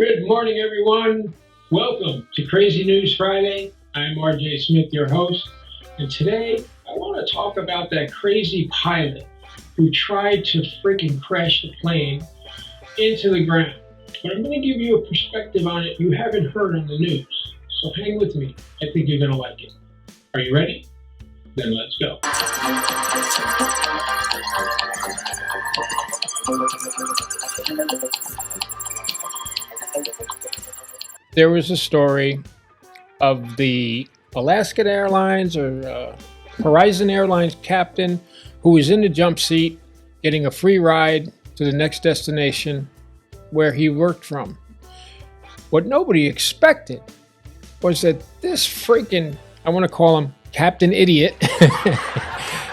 Good morning, everyone. Welcome to Crazy News Friday. I'm RJSMITH, your host, and today I want to talk about that crazy pilot who tried to freaking crash the plane into the ground. But I'm going to give you a perspective on it you haven't heard on the news. So hang with me. I think you're going to like it. Are you ready? Then let's go. There was a story of the Alaska Airlines or Horizon Airlines captain who was in the jump seat getting a free ride to the next destination where he worked from. What nobody expected was that this freaking, I want to call him Captain Idiot.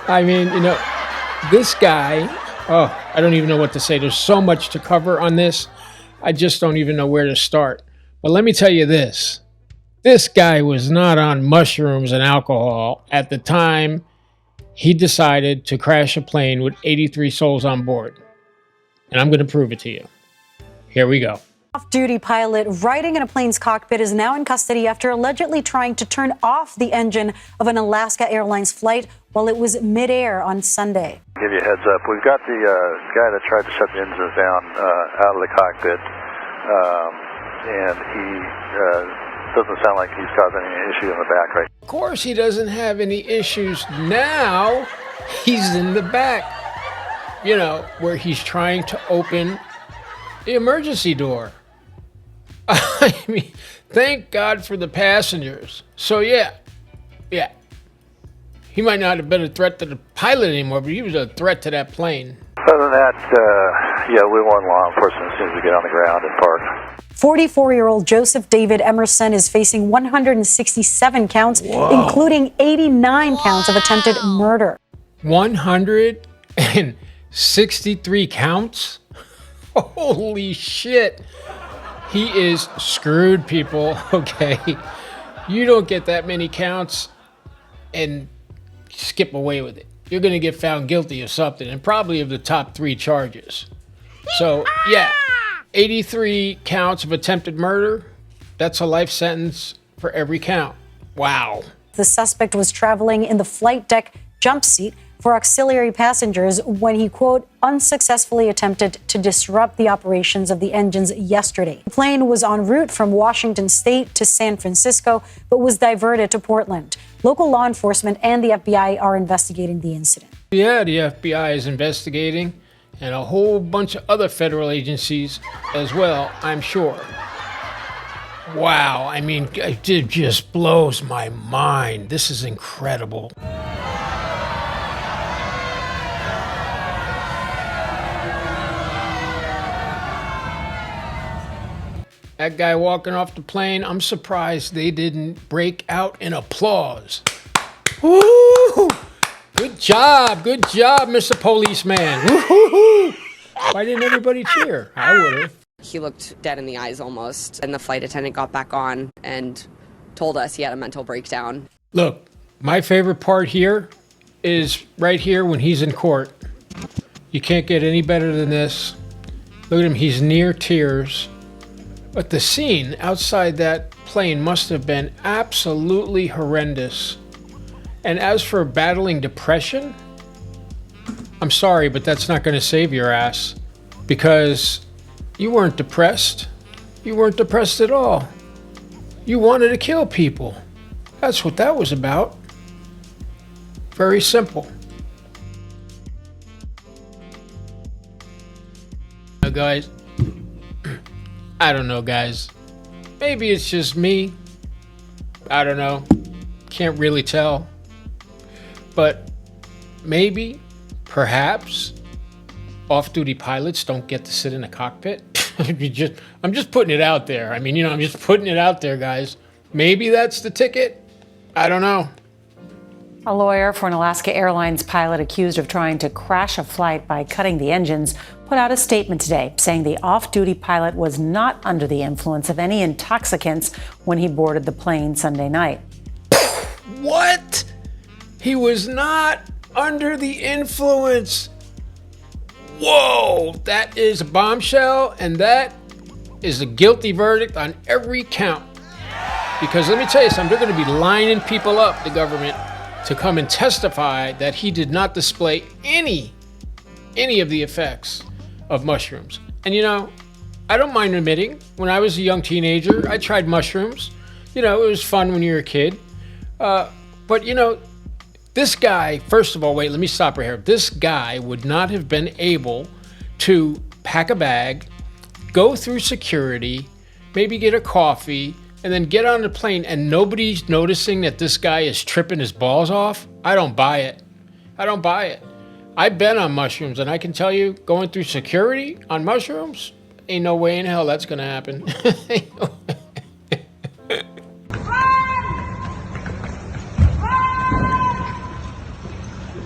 I mean, this guy, I don't even know what to say. There's so much to cover on this. I just don't even know where to start. But let me tell you this. This guy was not on mushrooms and alcohol at the time he decided to crash a plane with 83 souls on board. And I'm going to prove it to you. Here we go. Off-duty pilot riding in a plane's cockpit is now in custody after allegedly trying to turn off the engine of an Alaska Airlines flight while it was midair on Sunday. I'll give you a heads up. We've got the guy that tried to shut the engines down out of the cockpit, and he doesn't sound like he's causing any issue in the back right now. Of course he doesn't have any issues now. He's in the back, where he's trying to open the emergency door. I mean, thank God for the passengers. So yeah. He might not have been a threat to the pilot anymore, but he was a threat to that plane. Other than that, we want law enforcement as soon as we get on the ground and park. 44-year-old Joseph David Emerson is facing 167 counts, including 89 counts of attempted murder. 163 counts? Holy shit. He is screwed, people. Okay. You don't get that many counts and skip away with it. You're going to get found guilty of something, and probably of the top 3 charges. So, 83 counts of attempted murder. That's a life sentence for every count. Wow. The suspect was traveling in the flight deck jump seat for auxiliary passengers when he, quote, unsuccessfully attempted to disrupt the operations of the engines yesterday. The plane was en route from Washington State to San Francisco, but was diverted to Portland. Local law enforcement and the FBI are investigating the incident. Yeah, the FBI is investigating, and a whole bunch of other federal agencies as well, I'm sure. Wow, I mean, it just blows my mind. This is incredible. That guy walking off the plane, I'm surprised they didn't break out in applause. Woo! Good job, Mr. Policeman. Woo-hoo-hoo! Why didn't everybody cheer? I would have. He looked dead in the eyes almost, and the flight attendant got back on and told us he had a mental breakdown. Look, my favorite part here is right here when he's in court. You can't get any better than this. Look at him, he's near tears. But the scene outside that plane must have been absolutely horrendous. And as for battling depression, I'm sorry, but that's not going to save your ass. Because you weren't depressed. You weren't depressed at all. You wanted to kill people. That's what that was about. Very simple. Now, guys, I don't know, guys. Maybe it's just me. I don't know. Can't really tell. But maybe, perhaps, off-duty pilots don't get to sit in a cockpit. I'm just putting it out there. I mean, I'm just putting it out there, guys. Maybe that's the ticket. I don't know. A lawyer for an Alaska Airlines pilot accused of trying to crash a flight by cutting the engines put out a statement today saying the off-duty pilot was not under the influence of any intoxicants when he boarded the plane Sunday night. What? He was not under the influence. Whoa, that is a bombshell, and that is a guilty verdict on every count. Because let me tell you something, they're going to be lining people up, the government, to come and testify that he did not display any of the effects of mushrooms. And you know, I don't mind admitting, when I was a young teenager, I tried mushrooms. You know, it was fun when you were a kid. But you know, this guy, first of all, wait, let me stop right here. This guy would not have been able to pack a bag, go through security, maybe get a coffee, and then get on the plane and nobody's noticing that this guy is tripping his balls off. I don't buy it. I don't buy it. I've been on mushrooms and I can tell you, going through security on mushrooms, ain't no way in hell that's gonna happen.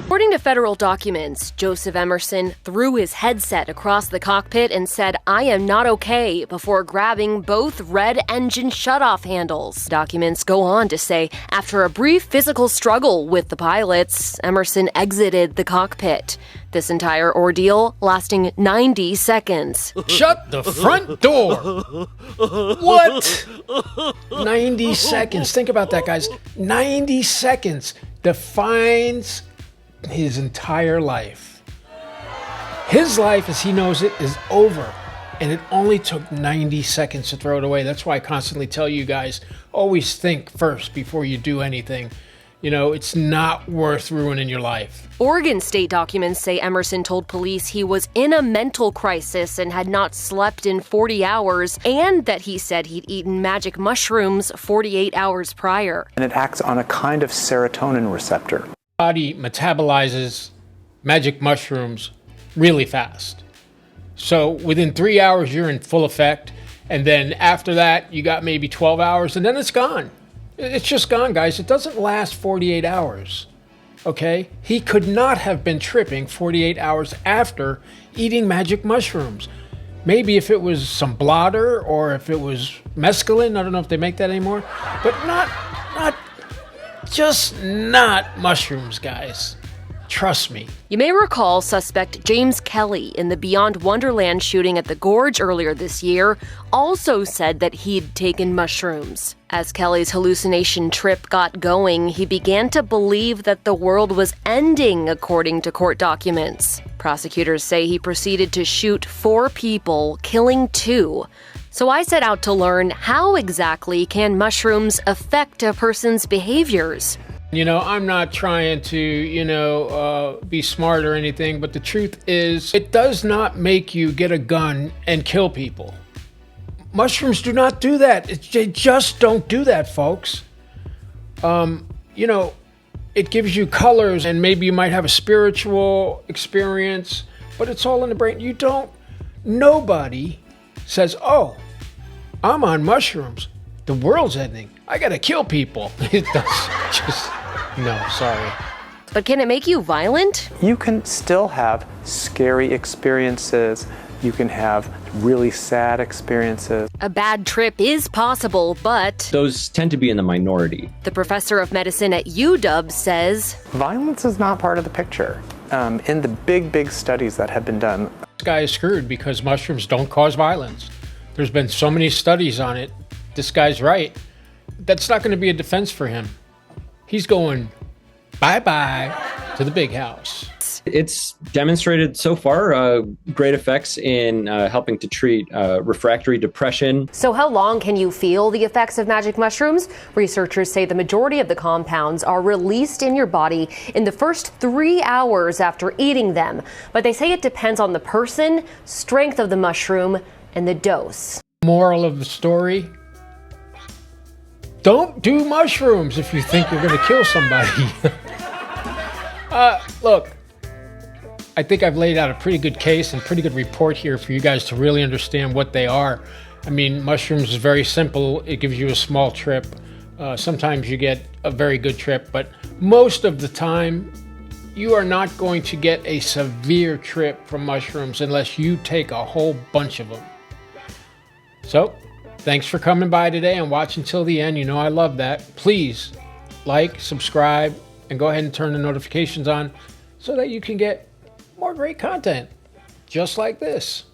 According to federal documents, Joseph Emerson threw his headset across the cockpit and said, "I am not okay," before grabbing both red engine shutoff handles. Documents go on to say, after a brief physical struggle with the pilots, Emerson exited the cockpit. This entire ordeal lasting 90 seconds. Shut the front door. What? 90 seconds. Think about that, guys. 90 seconds defines his entire life. His life, as he knows it, is over. And it only took 90 seconds to throw it away. That's why I constantly tell you guys, always think first before you do anything. You know, it's not worth ruining your life. Oregon state documents say Emerson told police he was in a mental crisis and had not slept in 40 hours, and that he said he'd eaten magic mushrooms 48 hours prior. And it acts on a kind of serotonin receptor. Body metabolizes magic mushrooms really fast. So within 3 hours, you're in full effect. And then after that, you got maybe 12 hours and then it's gone. It's just gone, guys. It doesn't last 48 hours. Okay? He could not have been tripping 48 hours after eating magic mushrooms. Maybe if it was some blotter or if it was mescaline. I don't know if they make that anymore. But not mushrooms, guys. Trust me. You may recall suspect James Kelly in the Beyond Wonderland shooting at the Gorge earlier this year also said that he'd taken mushrooms. As Kelly's hallucination trip got going, he began to believe that the world was ending, according to court documents. Prosecutors say he proceeded to shoot 4 people, killing 2. So I set out to learn, how exactly can mushrooms affect a person's behaviors? You know, I'm not trying to, be smart or anything, but the truth is, it does not make you get a gun and kill people. Mushrooms do not do that. They just don't do that, folks. It gives you colors and maybe you might have a spiritual experience, but it's all in the brain. Nobody says, "Oh, I'm on mushrooms. The world's ending. I gotta kill people." It does. No, sorry. But can it make you violent? You can still have scary experiences. You can have really sad experiences. A bad trip is possible, but those tend to be in the minority. The professor of medicine at UW says violence is not part of the picture. In the big studies that have been done. This guy is screwed because mushrooms don't cause violence. There's been so many studies on it. This guy's right. That's not going to be a defense for him. He's going bye-bye to the big house. It's demonstrated so far great effects in helping to treat refractory depression. So how long can you feel the effects of magic mushrooms? Researchers say the majority of the compounds are released in your body in the first 3 hours after eating them. But they say it depends on the person, strength of the mushroom, and the dose. Moral of the story: don't do mushrooms if you think you're going to kill somebody. Look, I think I've laid out a pretty good case and pretty good report here for you guys to really understand what they are. I mean, mushrooms is very simple. It gives you a small trip. Sometimes you get a very good trip, but most of the time, you are not going to get a severe trip from mushrooms unless you take a whole bunch of them. So, thanks for coming by today and watching till the end. You know I love that. Please like, subscribe, and go ahead and turn the notifications on so that you can get more great content just like this.